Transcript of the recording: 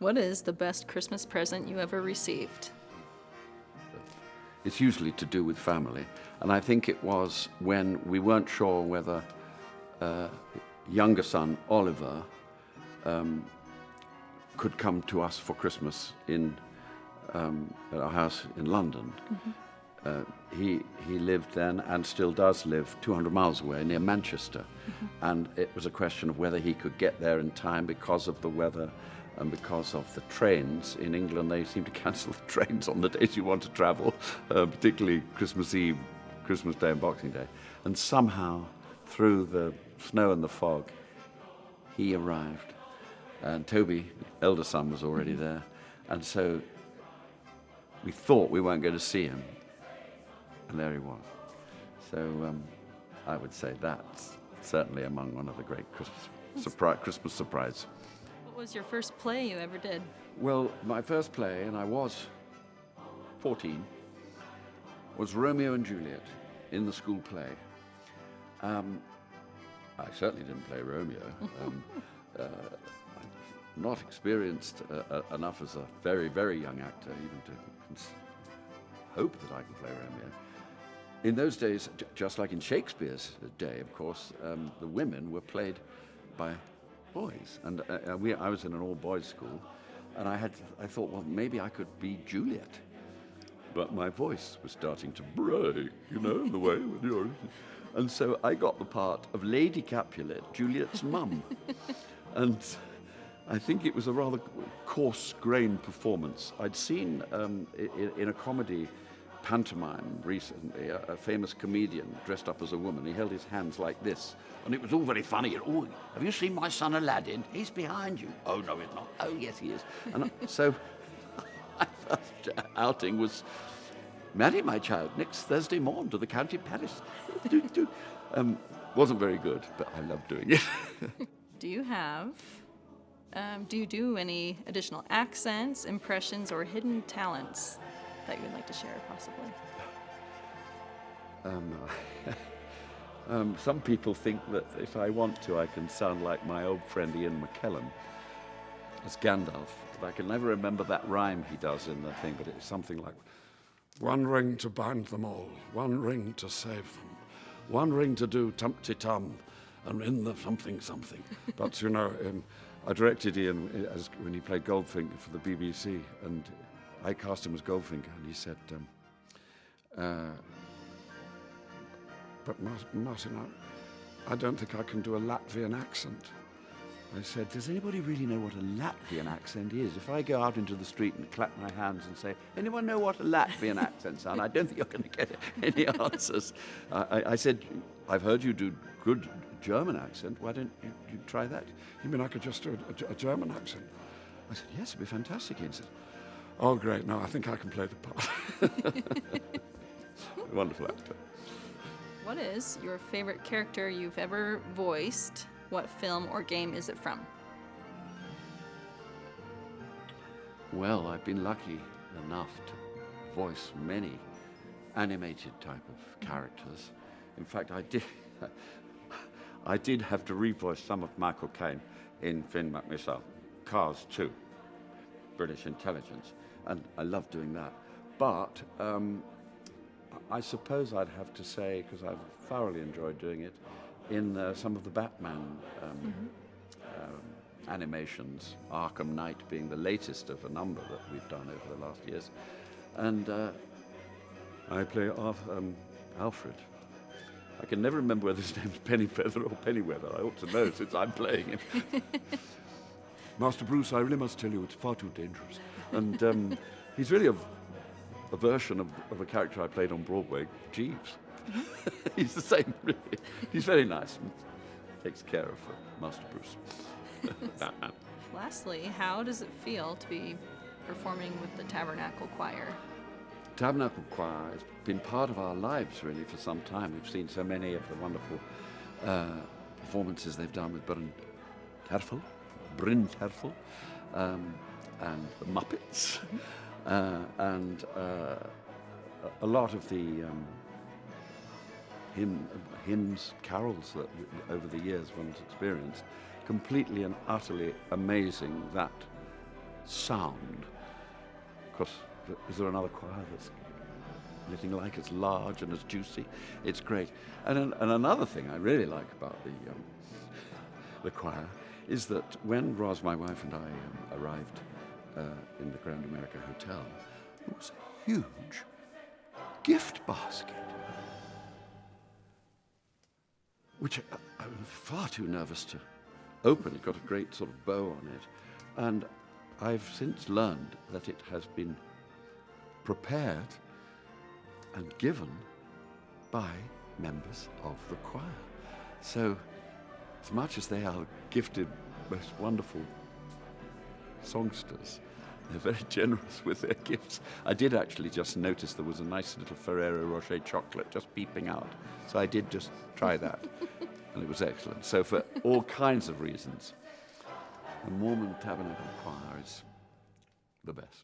What is the best Christmas present you ever received? It's usually to do with family, and I think it was when we weren't sure whether younger son Oliver could come to us for Christmas at our house in London. He lived then and still does live 200 miles away near Manchester, and it was a question of whether he could get there in time because of the weather and because of the trains. In England, they seem to cancel the trains on the days you want to travel, particularly Christmas Eve, Christmas Day and Boxing Day. And somehow, through the snow and the fog, he arrived. And Toby, elder son, was already there. And so we thought we weren't going to see him. And there he was. So I would say that's certainly among one of the great Christmas surprises. What was your first play you ever did? Well, my first play, and I was 14, was Romeo and Juliet in the school play. I certainly didn't play Romeo. I'm not experienced enough as a very, very young actor even to hope that I can play Romeo. In those days, just like in Shakespeare's day, of course, the women were played by boys, and I was in an all-boys school, and I thought, well, maybe I could be Juliet, but my voice was starting to break, the way when you're... And so I got the part of Lady Capulet, Juliet's mum, and I think it was a rather coarse-grained performance. I'd seen in a comedy pantomime recently, a famous comedian dressed up as a woman. He held his hands like this, and it was all very funny. And, oh, have you seen my son Aladdin? He's behind you. Oh, no, he's not. Oh, yes, he is. And so my first outing was, marry my child next Thursday morn to the County Palace. Wasn't very good, but I loved doing it. Do you do any additional accents, impressions, or hidden talents that you would like to share, possibly? Some people think that if I want to, I can sound like my old friend Ian McKellen as Gandalf. But I can never remember that rhyme he does in the thing, but it's something like, one ring to bind them all, one ring to save them, one ring to do tum-ti-tum, and in the something. But, I directed Ian when he played Goldfinger for the BBC, and I cast him as Goldfinger, and he said, but Martin, I don't think I can do a Latvian accent. I said, does anybody really know what a Latvian accent is? If I go out into the street and clap my hands and say, anyone know what a Latvian accent sounds? I don't think you're going to get any answers. I said, I've heard you do good German accent. Why don't you try that? You mean I could just do a German accent? I said, yes, it'd be fantastic. He said, oh, great. No, I think I can play the part. Wonderful actor. What is your favorite character you've ever voiced? What film or game is it from? Well, I've been lucky enough to voice many animated type of characters. In fact, I did have to revoice some of Michael Caine in Finn McMissile, Cars 2, British Intelligence, and I love doing that. But I suppose I'd have to say, because I've thoroughly enjoyed doing it, in some of the Batman animations, Arkham Knight being the latest of a number that we've done over the last years. And I play Alfred. I can never remember whether his name's Pennyfeather or Pennyweather. I ought to know since I'm playing him. Master Bruce, I really must tell you, it's far too dangerous. And he's really a version of a character I played on Broadway, Jeeves. He's the same, really. He's very nice and takes care of Master Bruce. Batman. Lastly, how does it feel to be performing with the Tabernacle Choir? Tabernacle Choir has been part of our lives, really, for some time. We've seen so many of the wonderful performances they've done with Bryn Terfel, and the Muppets, and a lot of the hymns, carols that over the years one's experienced. Completely and utterly amazing that sound. Of course, is there another choir that's anything like as large and as juicy? It's great. And another thing I really like about the choir is that when Roz, my wife, and I arrived in the Grand America Hotel, there was a huge gift basket, which I was far too nervous to open. It got a great sort of bow on it. And I've since learned that it has been prepared and given by members of the choir. So, as much as they are gifted, most wonderful songsters, they're very generous with their gifts. I did actually just notice there was a nice little Ferrero Rocher chocolate just peeping out. So I did just try that, and it was excellent. So for all kinds of reasons, the Mormon Tabernacle Choir is the best.